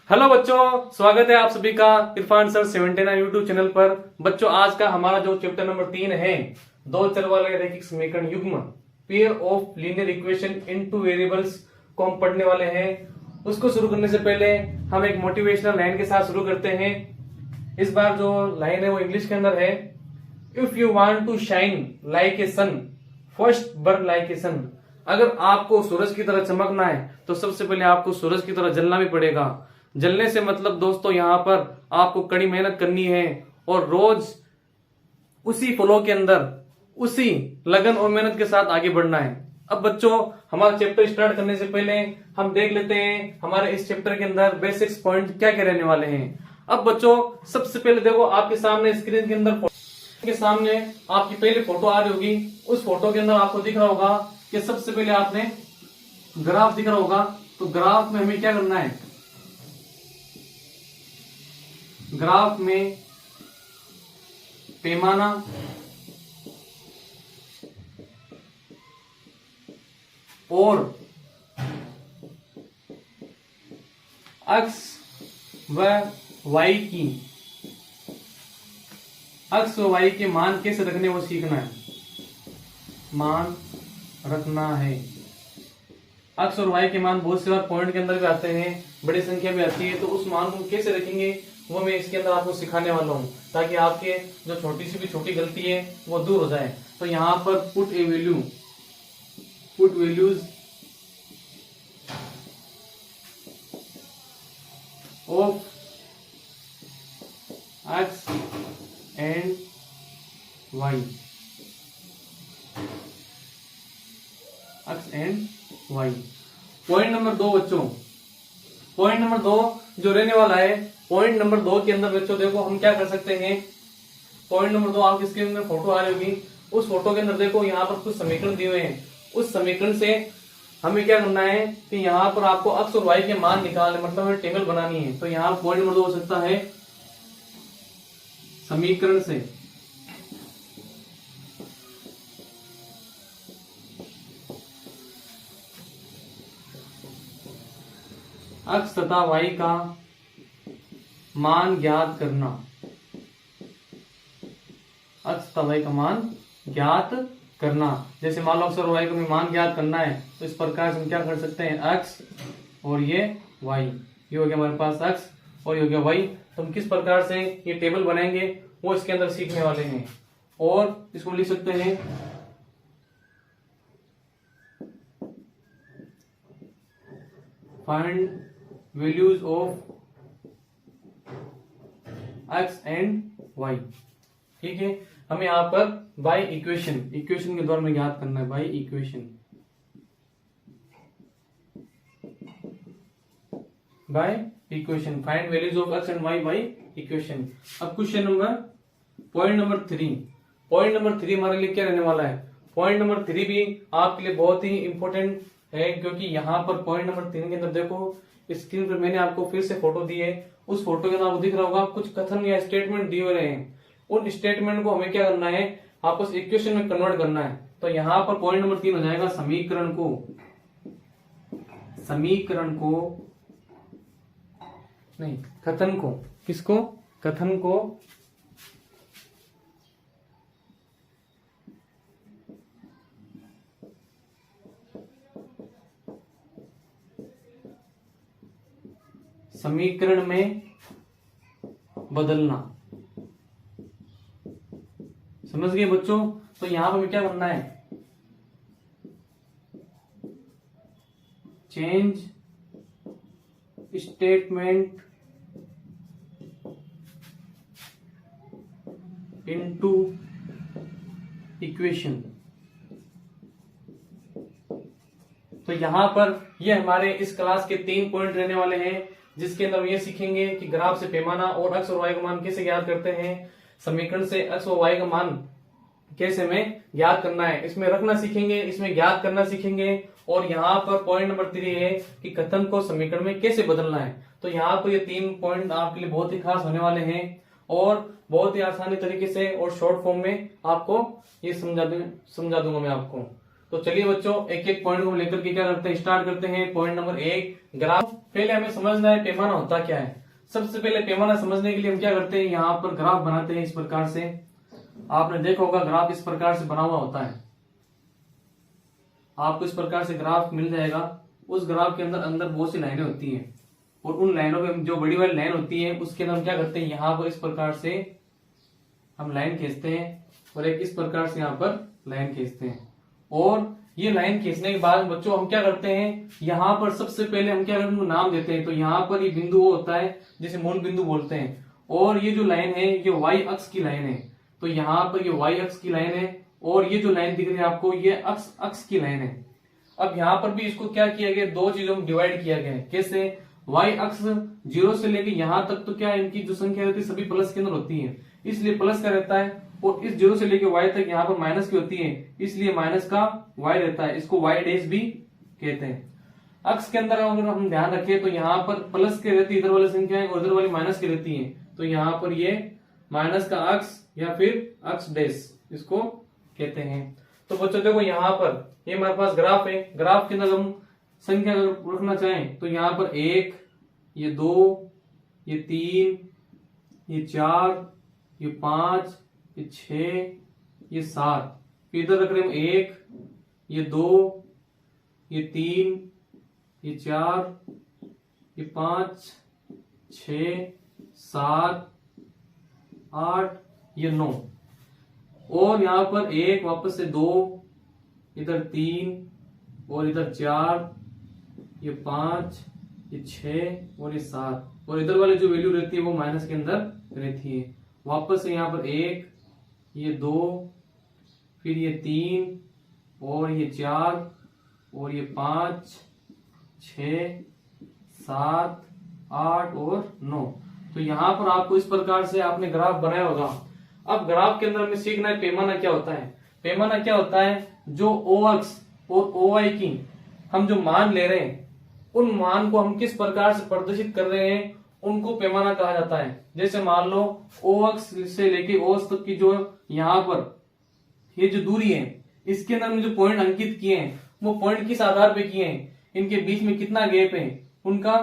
Hello बच्चों, स्वागत है आप सभी का इरफान सर 79 यूट्यूब चैनल पर। बच्चों, आज का हमारा जो चैप्टर नंबर 3 है, दो चर वाले रैखिक समीकरण युग्म, pair of linear equation in two variables को हम पढ़ने वाले हैं। उसको शुरू करने से पहले हम एक मोटिवेशनल लाइन के साथ शुरू करते हैं। इस बार जो लाइन है वो इंग्लिश के अंदर है। If you want to shine like a sun, first burn like a sun. अगर आपको सूरज की तरह चमकना है तो सबसे पहले आपको सूरज की तरह जलना भी पड़ेगा। जलने से मतलब दोस्तों यहाँ पर आपको कड़ी मेहनत करनी है और रोज उसी फ्लो के अंदर उसी लगन और मेहनत के साथ आगे बढ़ना है। अब बच्चों, हमारा चैप्टर स्टार्ट करने से पहले हम देख लेते हैं हमारे इस चैप्टर के अंदर बेसिक्स पॉइंट क्या क्या रहने वाले हैं। अब बच्चों, सबसे पहले देखो, आपके सामने स्क्रीन के अंदर के सामने आपकी पहली फोटो आ रही होगी। उस फोटो के अंदर आपको दिख रहा होगा कि सबसे पहले आपने ग्राफ दिख रहा होगा। तो ग्राफ में हमें क्या करना है, ग्राफ में पैमाना और एक्स व वाई की एक्स व वाई के मान कैसे रखने वो सीखना है। मान रखना है। एक्स और वाई के मान बहुत से बार पॉइंट के अंदर भी आते हैं, बड़ी संख्या भी आती है, तो उस मान को कैसे रखेंगे वो मैं इसके अंदर आपको सिखाने वाला हूं, ताकि आपके जो छोटी सी भी छोटी गलती है वो दूर हो जाए। तो यहां पर put a value, put values of x and y, x and y. Point number 2 बच्चों, पॉइंट नंबर 2 जो रहने वाला है, पॉइंट नंबर 2 के अंदर बच्चों देखो हम क्या कर सकते हैं। पॉइंट नंबर 2 आपकी स्क्रीन में फोटो आ रही होगी। उस फोटो के अंदर देखो यहाँ पर कुछ समीकरण दिए हुए हैं। उस समीकरण से हमें क्या करना है कि यहाँ पर आपको एक्स और वाई के मान निकालने, मतलब हमें टेबल बनानी है। तो यहाँ पॉइंट नंबर 2 हो सकता है समीकरण से एक्स तथा वाई का मान ज्ञात करना, एक्स तथा वाई का मान ज्ञात करना। जैसे मान लो एक्स और वाई का मान ज्ञात करना है, तो इस प्रकार से हम क्या कर सकते हैं, एक्स और ये वाई, ये हो गया हमारे पास एक्स और ये हो गया वाई। तो हम किस प्रकार से ये टेबल बनाएंगे वो इसके अंदर सीखने वाले हैं। और इसको लिख सकते हैं find values of x and y. ठीक है, हमें यहां पर बाय इक्वेशन, इक्वेशन के द्वारा में ज्ञात करना है, by equation, by equation find values of x and y by equation. अब question number point number 3, point number 3 हमारे लिए क्या रहने वाला है। पॉइंट नंबर 3 भी आपके लिए बहुत ही इंपॉर्टेंट है, क्योंकि यहाँ पर पॉइंट नंबर 3 के अंदर देखो स्क्रीन पर मैंने आपको फिर से फोटो दी है। उस फोटो के अंदर आपको दिख रहा होगा कुछ कथन या स्टेटमेंट दिए हुए हैं। उन स्टेटमेंट को हमें क्या करना है, आपस इक्वेशन में कन्वर्ट करना है। तो यहाँ पर पॉइंट नंबर 3 हो जाएगा समीकरण को, समीकरण को नहीं, कथन को, किसको, कथन को समीकरण में बदलना। समझ गए बच्चों। तो यहां पर हमें क्या करना है, चेंज स्टेटमेंट इनटू इक्वेशन। तो यहां पर ये हमारे इस क्लास के 3 पॉइंट रहने वाले हैं, जिसके अंदर हम ये सीखेंगे कि ग्राफ से पैमाना और एक्स और वाई का मान कैसे ज्ञात करते हैं, समीकरण से एक्स और वाई का मान कैसे हमें ज्ञात करना है, इसमें रखना सीखेंगे, इसमें ज्ञात करना सीखेंगे। और यहाँ पर पॉइंट नंबर 3 है कि कथन को समीकरण में कैसे बदलना है। तो यहाँ पर ये 3 पॉइंट आपके लिए बहुत ही खास होने वाले हैं और बहुत ही आसानी तरीके से और शॉर्ट फॉर्म में आपको ये समझा दूंगा मैं आपको। तो चलिए बच्चों एक एक पॉइंट को लेकर के क्या करते हैं, स्टार्ट करते हैं। Point number 1, graph. पहले हमें समझना है पैमाना होता क्या है। सबसे पहले पैमाना समझने के लिए हम क्या करते हैं, यहाँ पर ग्राफ बनाते हैं इस प्रकार से। आपने देखा होगा ग्राफ इस प्रकार से बना हुआ होता है, आपको इस प्रकार से ग्राफ मिल जाएगा। उस ग्राफ के अंदर अंदर बहुत सी लाइनें होती हैं और उन लाइनों पे जो बड़ी वाली लाइन होती है उसके अंदर हम क्या करते हैं, यहाँ पर इस प्रकार से हम लाइन खींचते हैं और एक इस प्रकार से यहाँ पर लाइन खींचते हैं। और ये लाइन खींचने के बाद बच्चों हम क्या करते हैं, यहाँ पर सबसे पहले हम क्या करते हैं, नाम देते हैं। तो यहाँ पर ये बिंदु वो होता है जिसे मूल बिंदु बोलते हैं। और ये जो लाइन है ये वाई अक्ष की लाइन है। तो यहाँ पर ये वाई अक्ष की लाइन है और ये जो लाइन दिख रही है आपको ये अक्ष की लाइन है। अब यहाँ पर भी इसको क्या किया गया, दो चीजों में डिवाइड किया गया है। कैसे, वाई अक्ष 0 से लेके यहाँ तक तो क्या इनकी जो संख्या रहती है सभी प्लस के अंदर होती है, इसलिए प्लस का रहता है। और इस 0 से लेके y तक यहाँ पर माइनस की होती है, इसलिए माइनस का y रहता है। इसको y डैश भी कहते हैं। अक्ष के अंदर अगर हम ध्यान रखें तो यहाँ पर प्लस के रहती है इधर वाली संख्या और इधर वाली माइनस की रहती है। तो यहाँ पर ये माइनस का अक्ष या फिर अक्ष डैश इसको कहते हैं। तो बच्चों देखो यहाँ पर ये हमारे पास ग्राफ है। ग्राफ के अंदर हम संख्या अगर रखना चाहें तो यहाँ पर 1, ये 2, ये 3, ये 4, ये 5, ये 6, ये 7। इधर रख रहे हम 1, ये 2, ये 3, ये 4, ये 5, 6, 7, 8, ये 9। और यहाँ पर 1 वापस से 2, इधर 3 और इधर 4, ये 5, ये 6 और ये 7। और इधर वाली जो वैल्यू रहती है वो माइनस के अंदर रहती है। वापस से यहाँ पर 1, ये 2, फिर ये 3 और ये 4 और ये 5, 6, 7, 8 और 9। तो यहाँ पर आपको इस प्रकार से आपने ग्राफ बनाया होगा। अब ग्राफ के अंदर हमें सीखना है पैमाना क्या होता है। पैमाना क्या होता है, जो ओ अक्ष और ओ वाई की हम जो मान ले रहे हैं उन मान को हम किस प्रकार से प्रदर्शित कर रहे हैं उनको पैमाना कहा जाता है। जैसे मान लो ओ अक्ष से लेके ओ अक्ष तक की जो यहाँ पर ये जो दूरी है इसके अंदर हमने जो पॉइंट अंकित किए हैं वो पॉइंट किस आधार पे किए हैं, इनके बीच में कितना गैप है उनका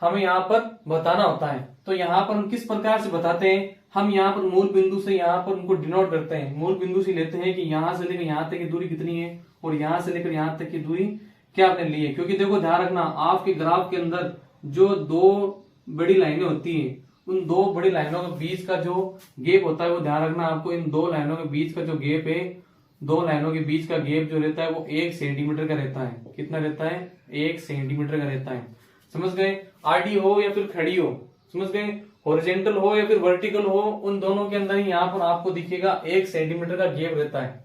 हमें यहाँ पर बताना होता है। तो यहाँ पर हम किस प्रकार से बताते हैं, हम यहाँ पर मूल बिंदु से यहाँ पर उनको डिनोट करते हैं। मूल बिंदु से लेते हैं कि यहाँ से लेकर यहाँ तक की दूरी कितनी है और यहाँ से लेकर यहाँ तक की दूरी क्या आपने ली है। क्योंकि देखो ध्यान रखना आपके ग्राफ के अंदर जो दो बड़ी लाइनें होती है उन दो बड़ी लाइनों के बीच का जो गैप होता है वो ध्यान रखना आपको। इन दो लाइनों के बीच का जो गैप है, दो लाइनों के बीच का गैप जो रहता है वो 1 सेंटीमीटर का रहता है। कितना रहता है, 1 सेंटीमीटर का रहता है। समझ गए, आड़ी हो या फिर खड़ी हो, समझ गए, हॉरिजॉन्टल हो या फिर वर्टिकल हो, उन दोनों के अंदर यहाँ पर आपको दिखेगा 1 सेंटीमीटर का गैप रहता है।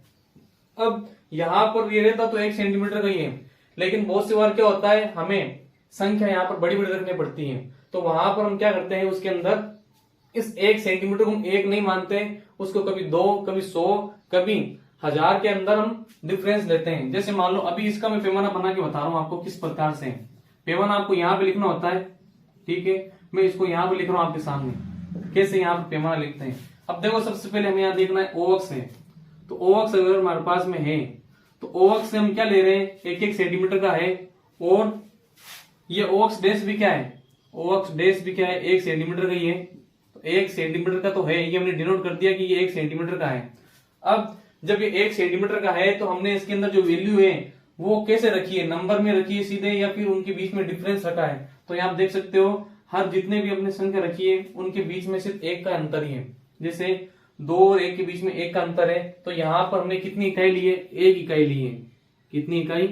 अब यहाँ पर ये रहता तो 1 सेंटीमीटर का ही है, लेकिन बहुत सी बार क्या होता है हमें संख्या यहाँ पर बड़ी बड़ी रखनी पड़ती है। तो वहां पर हम क्या करते हैं, उसके अंदर इस 1 सेंटीमीटर को हम 1 नहीं मानते, उसको कभी 2, कभी 100, कभी 1000 के अंदर हम डिफरेंस लेते हैं। जैसे मान लो अभी इसका मैं पैमाना बना के बता रहा हूं आपको किस प्रकार से। पैमाना आपको यहाँ पे लिखना होता है, ठीक है, मैं इसको यहाँ पे लिख रहा हूं आपके सामने कैसे यहाँ पे पैमाना लिखते हैं। अब देखो सबसे पहले हमें यहाँ देखना है ओ अक्ष है। तो ओ अक्ष अगर हमारे पास में है तो ओ अक्ष से हम क्या ले रहे हैं, 1 सेंटीमीटर का है। और ये ओ अक्ष डैश भी क्या है, ओ अक्ष डैश भी क्या है, 1 सेंटीमीटर का ही है। तो 1 सेंटीमीटर का तो है, ये हमने डिनोट कर दिया कि ये 1 सेंटीमीटर का है। अब जब ये 1 सेंटीमीटर का है तो हमने इसके अंदर जो वैल्यू है वो कैसे रखी है, नंबर में रखी है सीधे या फिर उनके बीच में डिफरेंस रखा है। तो यहाँ आप देख सकते हो हर जितने भी अपने संख्या रखी है उनके बीच में सिर्फ 1 का अंतर ही है। जैसे 2 और 1 के बीच में 1 का अंतर है, तो यहाँ पर हमने कितनी इकाई ली है, 1 इकाई ली है। कितनी इकाई,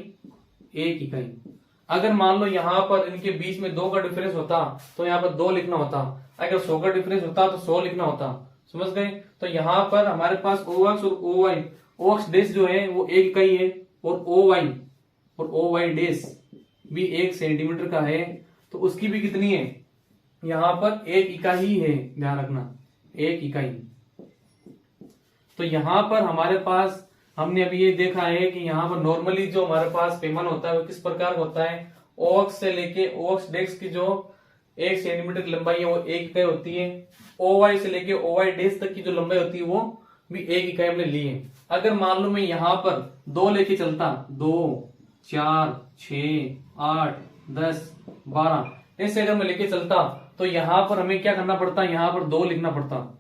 1 इकाई। अगर मान लो यहाँ पर इनके बीच में 2 का डिफरेंस होता तो यहाँ पर 2 लिखना होता, अगर 100 का डिफरेंस होता तो 100 लिखना होता। समझ गए। तो यहाँ पर हमारे पास ओ अक्ष और ओ वाई, ओ अक्ष डैश जो है वो 1 इकाई है और ओ वाई डैश भी 1 सेंटीमीटर का है। तो उसकी भी कितनी है, यहाँ पर 1 इकाई ही है, ध्यान रखना 1 इकाई। तो यहाँ पर हमारे पास हमने अभी ये देखा है कि यहाँ पर नॉर्मली जो हमारे पास पैमाना होता है वो किस प्रकार का होता है। ओ अक्ष से लेके ओ अक्ष डैश की जो 1 सेंटीमीटर की लंबाई है वो 1 इकाई होती है। ओ वाई से लेके ओ वाई डैश तक की जो लंबाई होती है वो भी 1 इकाई हमने ली है। अगर मान लो मैं यहां पर 2 लेके चलता, 2, 4, 6, 8, 10, 12 ऐसे अगर मैं लेके चलता तो यहां पर हमें क्या करना पड़ता, यहां पर 2 लिखना पड़ता।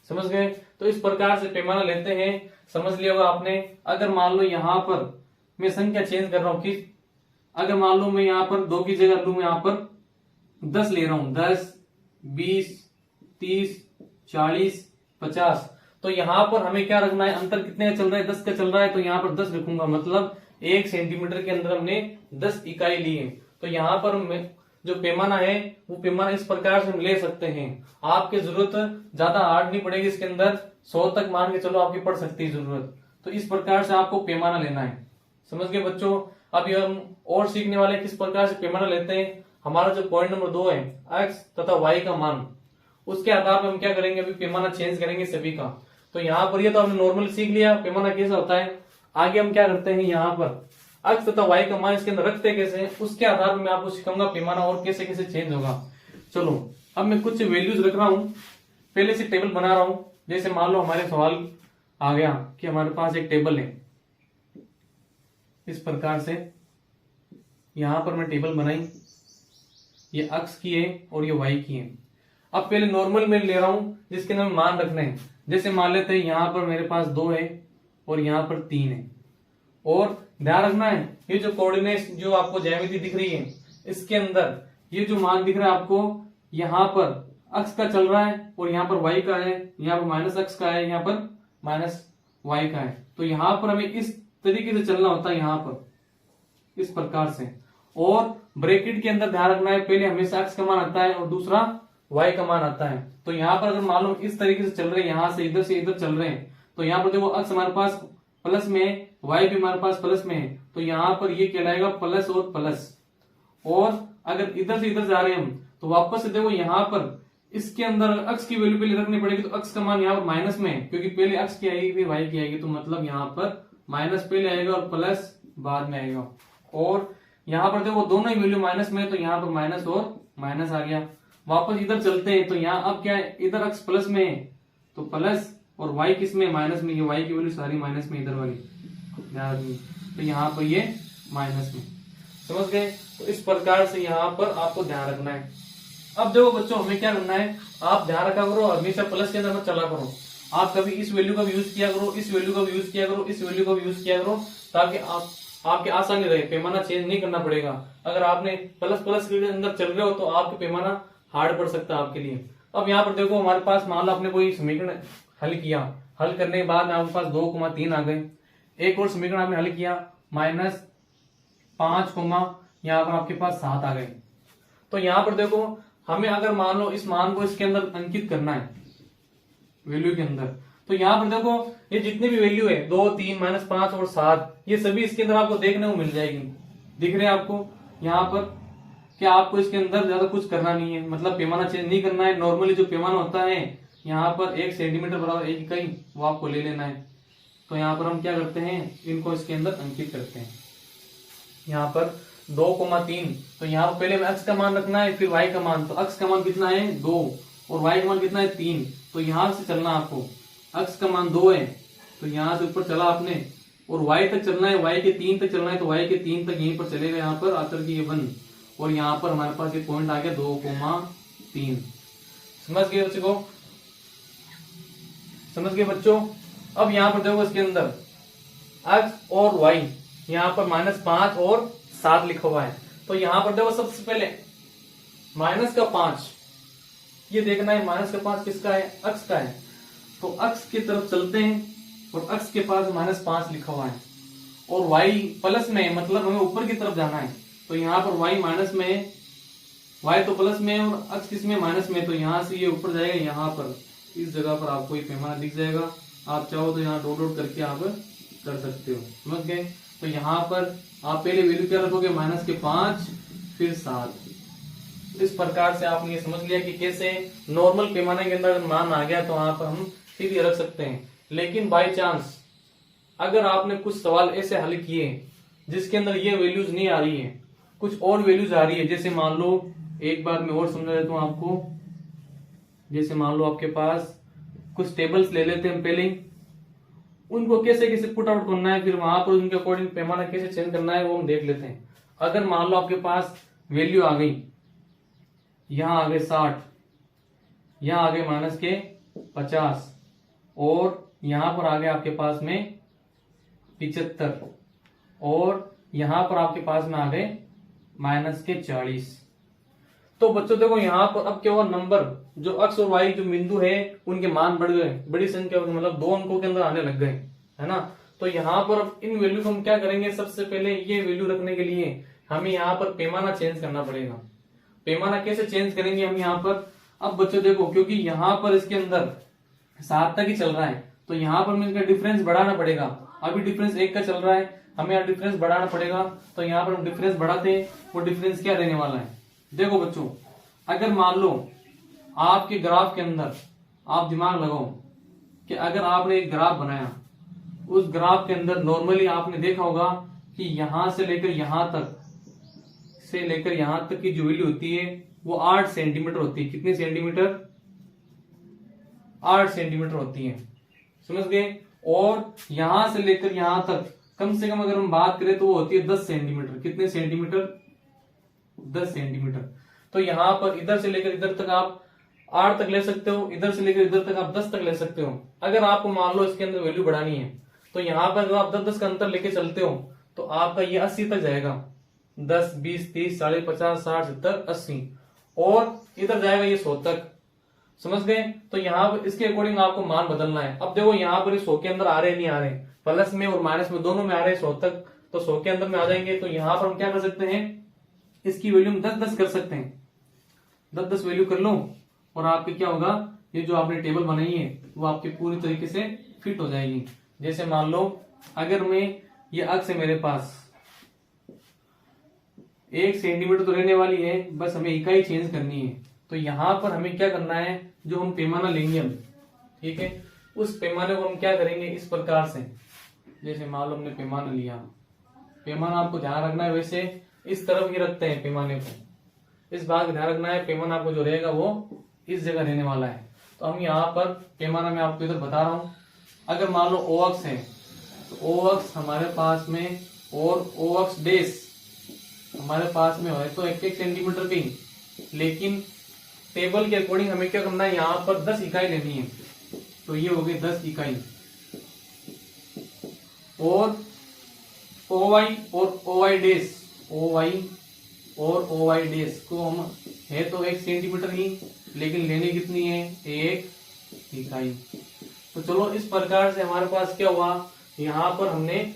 समझ गए? तो इस प्रकार से पैमाना लेते हैं, समझ लिया होगा आपने। अगर मान लो यहां पर मैं संख्या चेंज कर रहा हूं कि अगर मान लो मैं यहां पर 2 की जगह लू, यहां पर 10 ले रहा हूं, 10, 20, 30, 40, 50, तो यहां पर हमें क्या रखना है, अंतर कितने का चल रहा है, 10 का चल रहा है, तो यहां पर 10 लिखूंगा, मतलब 1 सेंटीमीटर के अंदर हमने 10 इकाई ली है। तो यहां पर जो पैमाना है वो पैमाना इस प्रकार से हम ले सकते हैं। आपकी जरूरत ज्यादा हार्ड नहीं पड़ेगी, इसके अंदर 100 तक मान के चलो आपकी पड़ सकती है जरूरत। तो इस प्रकार से आपको पैमाना लेना है। समझ गए बच्चों? अभी हम और सीखने वाले किस प्रकार से पैमाना लेते हैं। हमारा जो पॉइंट नंबर 2 है, एक्स तथा वाई का मान, उसके आधार पर हम क्या करेंगे, अभी पैमाना चेंज करेंगे सभी का। तो यहाँ पर ये तो हमने नॉर्मल सीख लिया पैमाना कैसा होता है। आगे हम क्या करते हैं, यहाँ पर एक्स तथा वाई का मान इसके अंदर रखते कैसे हैं, उसके आधार पर मैं आपको सिखाऊंगा पैमाना और कैसे कैसे चेंज होगा। चलो अब मैं कुछ वैल्यूज रख रहा हूं, पहले से टेबल बना रहा हूं। जैसे मान लो हमारे सवाल आ गया कि हमारे पास एक टेबल है, इस प्रकार से यहां पर मैं टेबल बनाई, ये एक्स की है और ये वाई की है। अब पहले नॉर्मल में ले रहा हूं जिसके अंदर मान रखने हैं। जैसे मान लेते हैं यहां पर मेरे पास 2 है और यहां पर 3 है। और ध्यान रखना है ये जो कोऑर्डिनेट जो आपको ज्यामिति दिख रही है, इसके अंदर ये जो मान दिख रहा है आपको, यहाँ पर अक्स का चल रहा है और यहाँ पर वाई का है, यहाँ पर माइनस अक्स का है, यहाँ पर माइनस वाई का है। तो यहाँ पर हमें इस तरीके से चलना होता है, यहाँ पर इस प्रकार से। और ब्रैकेट के अंदर ध्यान रखना है, पहले हमेशा अक्स का मान आता है और दूसरा वाई का मान आता है। तो यहाँ पर अगर मालूम इस तरीके से चल रहे हैं, यहां से इधर चल रहे हैं, तो यहाँ पर देखो अक्स हमारे पास प्लस में है, वाई भी हमारे पास प्लस में है, तो यहाँ पर ये कहलाएगा प्लस और प्लस। और अगर इधर से इधर जा रहे हैं हम, तो वापस से देखो यहाँ पर इसके अंदर अक्स की वैल्यू पहले रखनी पड़ेगी, तो अक्स का मान यहाँ पर माइनस में है, क्योंकि पहले अक्स की आएगी फिर वाई की आएगी, तो मतलब यहाँ पर माइनस पहले आएगा और प्लस बाद में आएगा। और यहाँ पर देखो दोनों ही वैल्यू माइनस में है, तो यहाँ पर माइनस और माइनस आ गया। वापस इधर चलते हैं, तो यहाँ अब क्या है, इधर अक्स प्लस में है तो प्लस, और वाई किस में, माइनस में। ये वाई की वैल्यू सारी माइनस में, इधर वाली, तो यहाँ पर ये माइनस में। समझ गए? तो इस प्रकार से यहाँ पर आपको ध्यान रखना है। अब देखो बच्चों, हमें क्या करना है, आप ध्यान रखा करो, हमेशा प्लस के अंदर मत चला करो। आप कभी इस वैल्यू का भी यूज किया करो, इस वैल्यू का भी यूज किया करो, इस वैल्यू का भी यूज किया करो, ताकि आपके आसानी रहे, पैमाना चेंज नहीं करना पड़ेगा। अगर आपने प्लस प्लस के अंदर चल रहे हो तो आपके पैमाना हार्ड पड़ सकता है आपके लिए। अब यहाँ पर देखो हमारे पास मान लो आपने कोई समीकरण हल किया, हल करने के बाद आपके पास 2,3 आ गए। एक और समीकरण आपने हल किया, -5, यहाँ पर आपके पास 7 आ गए। तो यहाँ पर देखो हमें अगर मान लो इस मान को इसके अंदर अंकित करना है वैल्यू के अंदर, तो यहाँ पर देखो ये जितनी भी वैल्यू है 2, 3, -5 और 7, ये सभी इसके अंदर आपको देखने को मिल जाएगी। दिख रहे हैं आपको यहाँ पर? क्या आपको इसके अंदर ज्यादा कुछ करना नहीं है, मतलब पैमाना चेंज नहीं करना है। नॉर्मली जो पैमाना होता है यहाँ पर 1 सेंटीमीटर बराबर 1 इकाई, वो आपको ले लेना है। तो यहाँ पर हम क्या करते हैं, इनको इसके अंदर अंकित करते हैं। यहाँ पर 2,3, तो यहाँ पर पहले अक्स का मान रखना है, फिर वाई का मान। तो अक्स का मान कितना है, 2, और वाई का मान कितना है, 3। तो यहाँ से चलना आपको, अक्स का मान 2 है तो यहाँ से ऊपर चला आपने, और वाई तक चलना है, वाई के 3 तक चलना है, तो वाई के 3 तक यहीं पर चलेगा, यहाँ पर आकर के ये 1, और यहाँ पर हमारे पास ये पॉइंट आ गया 2,3। समझ गए बच्चों को? समझ गए बच्चों? अब यहाँ पर देखो इसके अंदर एक्स और वाई, यहाँ पर -5 और 7 लिखा हुआ है। तो यहाँ पर देखो सबसे पहले -5, ये देखना है -5 किसका है, अक्स का है। तो अक्स की तरफ चलते हैं और अक्स के पास -5 लिखा हुआ है, और वाई प्लस में है, मतलब हमें ऊपर की तरफ जाना है। तो यहाँ पर वाई माइनस में है, वाई तो प्लस में है और अक्स किस में, माइनस में। तो यहाँ से ये ऊपर जाएगा, यहाँ पर इस जगह पर आपको ये पैमाना दिख जाएगा। आप चाहो तो यहाँ डॉट डॉट करके आप कर सकते हो। समझ गए? तो यहाँ पर आप पहले वैल्यू क्या रखोगे, -5 फिर 7। इस प्रकार से आपने ये समझ लिया कि कैसे नॉर्मल पैमाने के अंदर मान आ गया तो वहां पर हम सीधे रख सकते हैं। लेकिन बाय चांस अगर आपने कुछ सवाल ऐसे हल किए जिसके अंदर ये वैल्यूज नहीं आ रही है, कुछ और वैल्यूज आ रही है, जैसे मान लो एक बार मैं और समझा देता हूं आपको। जैसे मान लो आपके पास कुछ टेबल्स ले लेते हैं पहले, उनको कैसे कैसे पुट आउट करना है, फिर वहां पर उनके अकॉर्डिंग पैमाना कैसे चेंज करना है वो हम देख लेते हैं। अगर मान लो आपके पास वैल्यू आ गई, यहां आ गए 60, यहां आ गए माइनस के 50 और यहां पर आ गए आपके पास में 75 और यहां पर आपके पास में आ गए माइनस के 40। तो बच्चों देखो यहां पर अब क्या हुआ, नंबर जो अक्स और वाई जो बिंदु है उनके मान बढ़ गए, बड़ी संख्या मतलब 2 अंकों के अंदर आने लग गए, है ना। तो यहाँ पर अब इन वैल्यू को हम क्या करेंगे, सबसे पहले ये वैल्यू रखने के लिए हमें यहाँ पर पैमाना चेंज करना पड़ेगा। पैमाना कैसे चेंज करेंगे हम यहाँ पर, अब बच्चों देखो क्योंकि यहाँ पर इसके अंदर 7 तक ही चल रहा है तो यहाँ पर हमें इसका डिफरेंस बढ़ाना पड़ेगा। अभी डिफरेंस 1 का चल रहा है, हमें यहाँ डिफरेंस बढ़ाना पड़ेगा। तो यहाँ पर हम डिफरेंस बढ़ाते हैं, वो डिफरेंस क्या रहने वाला है। देखो बच्चों, अगर मान लो आपके ग्राफ के अंदर आप दिमाग लगाओ कि अगर आपने एक ग्राफ बनाया, उस ग्राफ के अंदर नॉर्मली आपने देखा होगा कि यहां से लेकर यहां तक की जो वैल्यू होती है वो 8 सेंटीमीटर होती है। कितने सेंटीमीटर, 8 सेंटीमीटर होती है, समझ गए। और यहां से लेकर यहां तक कम से कम अगर हम बात करें तो वो होती है 10 सेंटीमीटर। कितने सेंटीमीटर, 10 सेंटीमीटर। तो यहां पर इधर से लेकर इधर तक आप 8 तक ले सकते हो, इधर से लेकर इधर तक आप 10 तक ले सकते हो। अगर आपको मान लो इसके अंदर वैल्यू बढ़ानी है तो यहाँ पर जब आप 10-10 का अंतर लेके चलते हो तो आपका ये 80 तक जाएगा। 10, 20, 30, 40, 50, 60, 70, 80 और इधर जाएगा ये 100 तक, समझ गए। तो यहाँ पर इसके अकॉर्डिंग आपको मान बदलना है। अब देखो यहाँ पर 100 के अंदर आ रहे नहीं आ रहे, प्लस में और माइनस में दोनों में आ रहे हैं 100 तक, तो 100 के अंदर में आ जाएंगे। तो यहाँ पर हम क्या कर सकते हैं, इसकी वैल्यू हम 10-10 कर सकते हैं, 10-10 वैल्यू कर लो और आपके क्या होगा, ये जो आपने टेबल बनाई है वो आपके पूरी तरीके से फिट हो जाएगी। जैसे मान लो अगर मैं ये अक्स है मेरे पास 1 सेंटीमीटर तो रहने वाली है, बस हमें इकाई चेंज करनी है। तो यहां पर हमें क्या करना है, जो हम पैमाना लेंगे हम, ठीक है, उस पैमाने को हम क्या करेंगे इस प्रकार से। जैसे मान लो हमने पैमाना लिया, पैमाना आपको ध्यान रखना है, वैसे इस तरफ ही रखते हैं पैमाने को, इस भाग ध्यान रखना है। पैमाना आपको जो रहेगा वो इस जगह रहने वाला है। तो हम यहाँ पर पैमाना में आपको इधर बता रहा हूं, अगर मान लो ओ अक्स है तो ओ अक्स हमारे पास में और ओ अक्स बेस हमारे पास में है तो 1-1 सेंटीमीटर पे, लेकिन टेबल के अकॉर्डिंग हमें क्या करना है, यहाँ पर 10 इकाई लेनी है। तो ये हो गई 10 इकाई। और ओ वाई और ओ वाई डेस, ओ वाई और ओ वाई डेस को हम है तो 1 सेंटीमीटर ही, लेकिन लेने कितनी है, 1 इकाई। तो चलो इस प्रकार से हमारे पास क्या हुआ, यहाँ पर हमने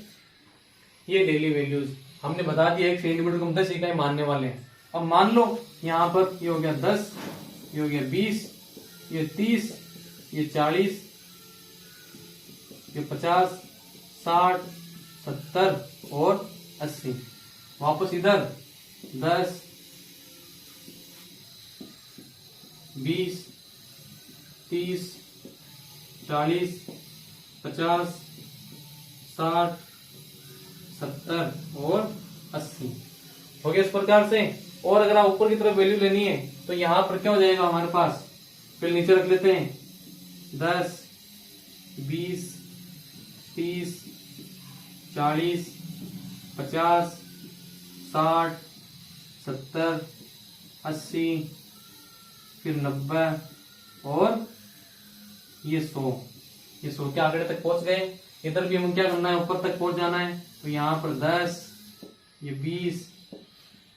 ये ले ली वैल्यूज, हमने बता दिया 1 सेंटीमीटर को हम 10 इकाई मानने वाले हैं। अब मान लो यहाँ पर ये हो गया 10, ये हो गया 20, ये 30, ये 40, ये 50, 60, 70 और 80। वापस इधर 10, 20, 30, 40, 50, 60, 70 और 80 हो गया इस प्रकार से। और अगर आप ऊपर की तरफ वैल्यू लेनी है तो यहां पर क्या हो जाएगा हमारे पास, फिर नीचे रख लेते हैं 10, 20, 30, 40, 50, 60, 70, 80, फिर 90 और ये 100। ये 100 के आंकड़े तक पहुंच गए। इधर भी हमें क्या करना है, ऊपर तक पहुंच जाना है। तो यहाँ पर 10, ये 20,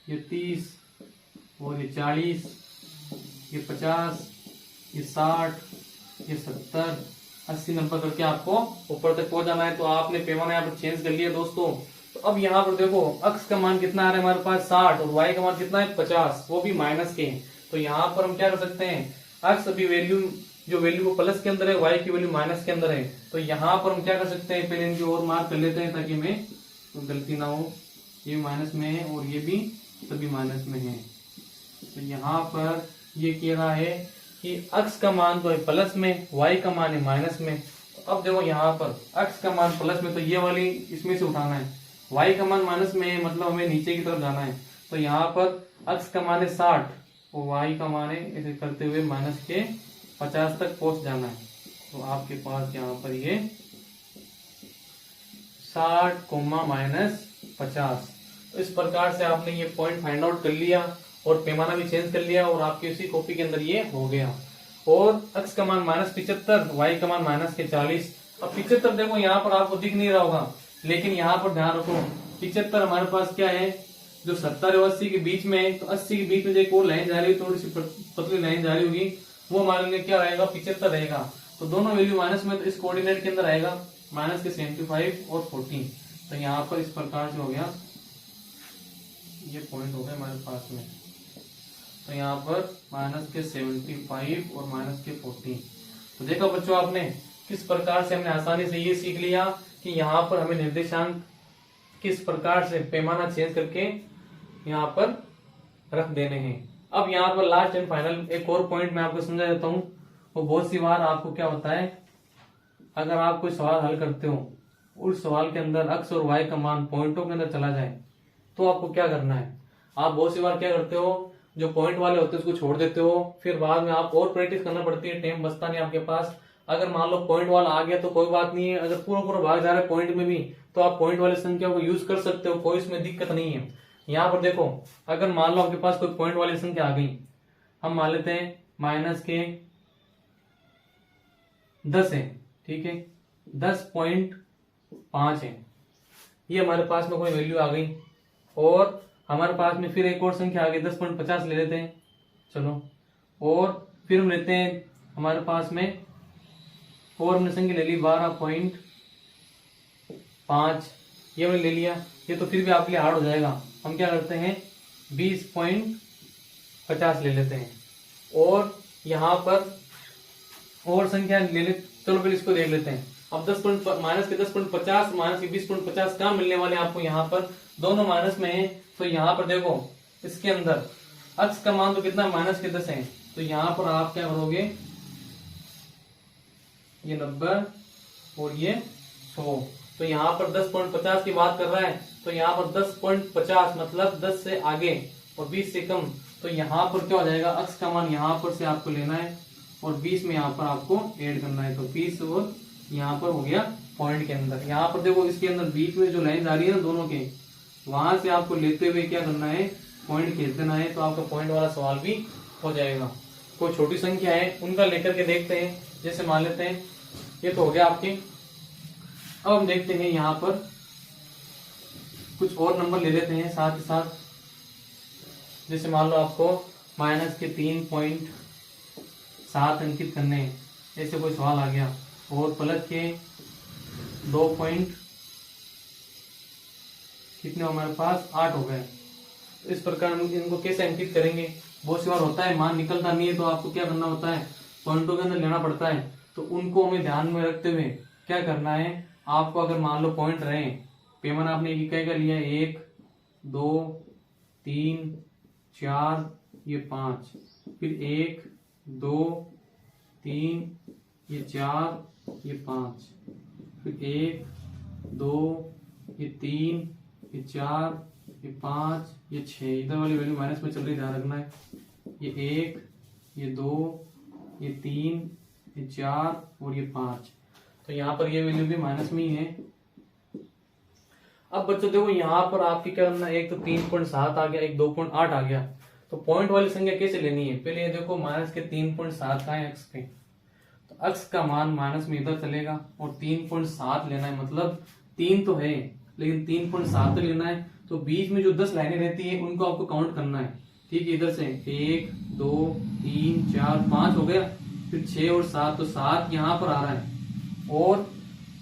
ये 30 और ये 40, ये 50, ये 60, ये 70, 80, 90 करके आपको ऊपर तक पहुंच जाना है। तो आपने पैमाना यहाँ पर चेंज कर लिया दोस्तों। तो अब यहाँ पर देखो अक्स का मान कितना आ रहा है हमारे पास 60 और वाई का मान कितना है 50, वो भी माइनस के। तो यहाँ पर हम क्या कर सकते हैं, अक्स अभी वैल्यू जो वैल्यू वो प्लस के अंदर है, वाई की वैल्यू माइनस के अंदर है। तो यहाँ पर हम क्या कर सकते हैं, पहले इनकी और मार्क कर लेते हैं ताकि हमें तो गलती ना हो। ये माइनस में है और ये भी सभी माइनस में है। तो यहाँ पर ये कह रहा है कि अक्स का मान तो है प्लस में, वाई का मान है माइनस में। तो अब देखो यहाँ पर अक्स का मान प्लस में तो ये वाली इसमें से उठाना है, वाई का मान माइनस में है मतलब हमें नीचे की तरफ जाना है। तो यहाँ पर अक्स का मान है 60 और वाई का मान है ऐसे करते हुए माइनस के 50 तक पहुंच जाना है। तो आपके पास यहाँ पर ये 60, -50। तो इस प्रकार से आपने ये पॉइंट फाइंड आउट कर लिया और पैमाना भी चेंज कर लिया और आपकी उसी कॉपी के अंदर ये हो गया। और x का मान -75, y का मान -40। अब 75 देखो यहाँ पर आपको दिख नहीं रहा होगा, लेकिन यहाँ पर ध्यान रखो 75 हमारे पास क्या है, जो 70 और 80 के बीच में है। तो 80 के बीच में जो एक और लाइन जा रही है, थोड़ी सी पतली लाइन जा रही होगी, वो हमारे लिए क्या रहेगा, 75 रहेगा। तो दोनों वैल्यू माइनस में, तो इस कोऑर्डिनेट के अंदर आएगा माइनस के 75 और 14। तो यहाँ पर इस प्रकार से हो गया, ये पॉइंट हो गया हमारे पास में। तो यहाँ पर माइनस के 75 और माइनस के 14। तो देखो बच्चों, आपने किस प्रकार से हमने आसानी से ये सीख लिया कि यहाँ पर हमें निर्देशांक किस प्रकार से पैमाना चेंज करके यहाँ पर रख देने हैं। अब यहाँ पर लास्ट एंड फाइनल एक और पॉइंट मैं आपको समझा देता हूँ। वो बहुत सी बार आपको क्या होता है, अगर आप कोई सवाल हल करते हो, उस सवाल के अंदर x और y का मान पॉइंटों के अंदर चला जाए, तो आपको क्या करना है। आप बहुत सी बार क्या करते हो, जो पॉइंट वाले होते हैं उसको छोड़ देते हो, फिर बाद में आप और प्रैक्टिस करना पड़ती है, टाइम बचता नहीं आपके पास। अगर मान लो पॉइंट वाला आ गया तो कोई बात नहीं है, अगर पूरा पूरा भाग जा रहा है पॉइंट में भी, तो आप पॉइंट वाली संख्या को यूज कर सकते हो, कोई इसमें दिक्कत नहीं है। यहाँ पर देखो, अगर मान लो आपके पास कोई पॉइंट वाली संख्या आ गई, हम मान लेते हैं -10 है, ठीक है, 10.5 है, ये हमारे पास में कोई वैल्यू आ गई। और हमारे पास में फिर एक और संख्या आ गई 10.50 ले लेते हैं, चलो। और फिर हम लेते हैं हमारे पास में, और हमने संख्या ले ली 12.5, ये हमने ले लिया। ये तो फिर भी आपके लिए हार्ड हो जाएगा, हम क्या करते हैं 20.50 ले लेते हैं। और यहाँ पर और संख्या ले ले, चलो पहले इसको देख लेते हैं। अब माइनस के 10.50 माइनस के 20.50 कहाँ मिलने वाले आपको, यहाँ पर दोनों माइनस में है। तो यहाँ पर देखो, इसके अंदर x का मान तो कितना माइनस के 10 है, तो यहाँ पर आप क्या करोगे, ये 90 और ये 100। तो यहाँ पर 10.50 की बात कर रहा है, तो यहाँ पर 10.50 मतलब 10 से आगे और 20 से कम। तो यहाँ पर क्या हो जाएगा, x का मान यहाँ पर से आपको लेना है और 20 में यहाँ पर आपको ऐड करना है। तो 20 और यहाँ पर हो गया पॉइंट के अंदर। यहाँ पर देखो, इसके अंदर बीच में जो लाइन आ रही है ना दोनों के, वहां से आपको लेते हुए क्या करना है, पॉइंट खींच देना है। तो आपका पॉइंट वाला सवाल भी हो जाएगा। कोई छोटी संख्या है उनका लेकर के देखते हैं, जैसे मान लेते हैं ये तो हो गया आपके। अब हम देखते हैं यहाँ पर कुछ और नंबर ले लेते हैं साथ ही साथ। जैसे मान लो आपको माइनस के 3.7 अंकित करने हैं, ऐसे कोई सवाल आ गया। और प्लस के 2 कितने हमारे पास 8 हो गए। तो इस प्रकार हम इनको कैसे अंकित करेंगे, बहुत सी बार होता है मान निकलता नहीं है, तो आपको क्या करना होता है, पॉइंटों के अंदर लेना पड़ता है। तो उनको हमें ध्यान में रखते हुए क्या करना है, आपको अगर मान लो पॉइंट रहे, पैमाना आपने एक इकाई का लिया, 1 2 3 4 ये 5, फिर 1 2 3 ये 4 ये 5, फिर 1 2 ये 3 ये 4 ये 5 ये 6। इधर वाली वैल्यू माइनस में चल रही, ध्यान रखना है। ये 1 ये 2 ये 3 ये 4 और ये 5। तो यहाँ पर ये वैल्यू भी माइनस में ही है। अब बच्चों देखो, यहाँ पर आपकी क्या करना है, एक तो 3.7 आ गया, एक 2.8 आ गया। तो पॉइंट वाली संख्या कैसे लेनी है, पहले ये देखो माइनस के 3.7 का है एक्स पे, तो एक्स का मान माइनस में इधर चलेगा और 3.7 लेना है, मतलब 3 तो है लेकिन 3.7 लेना है। तो बीच में जो 10 लाइनें रहती है उनको आपको काउंट करना है, ठीक है। इधर से 1 2 3 4 5 हो गया, फिर 6 और 7, तो 7 यहाँ पर आ रहा है। और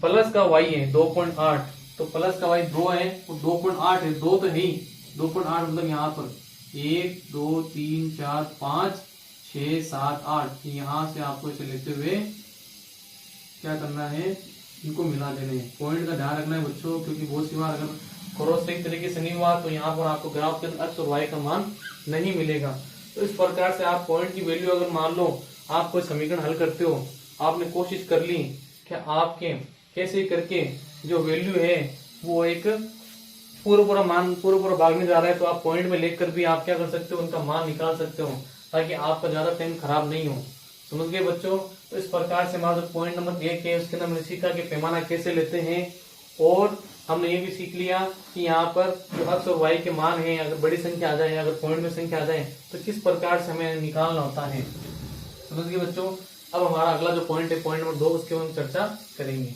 प्लस का y है 2.8, तो प्लस का y 2 है और 2.8 है, 2 तो है ही, 2.8 मतलब यहाँ पर 1 2 3 4 5 6 7 8। यहाँ से आपको इसे लेते हुए क्या करना है, इनको मिला देने हैं। पॉइंट का ध्यान रखना है बच्चों, क्योंकि बहुत सी बार अगर क्रॉस सही तरीके से नहीं हुआ तो यहाँ पर आपको ग्राफ के अंदर x और y का मान नहीं मिलेगा। तो इस प्रकार से आप पॉइंट की वैल्यू, अगर मान लो आप कोई समीकरण हल करते हो, आपने कोशिश कर ली कि आपके कैसे करके जो वैल्यू है वो एक पूरा भागने जा रहा है, तो आप पॉइंट में लिख कर भी आप क्या कर सकते हो, उनका मान निकाल सकते हो, ताकि आपका ज्यादा टाइम खराब नहीं हो। समझ गए बच्चों। तो इस प्रकार से हमारा जो पॉइंट नंबर 1 है उसके अंदर हमने सीखा कि पैमाना कैसे लेते हैं और हमने ये भी सीख लिया कि यहाँ पर जो x और y के मान हैं, अगर बड़ी संख्या आ जाए, अगर पॉइंट में संख्या आ जाए तो किस प्रकार से हमें निकालना होता है। समझ गए बच्चों। अब हमारा अगला जो पॉइंट है, पॉइंट नंबर 2, उसके हम चर्चा करेंगे।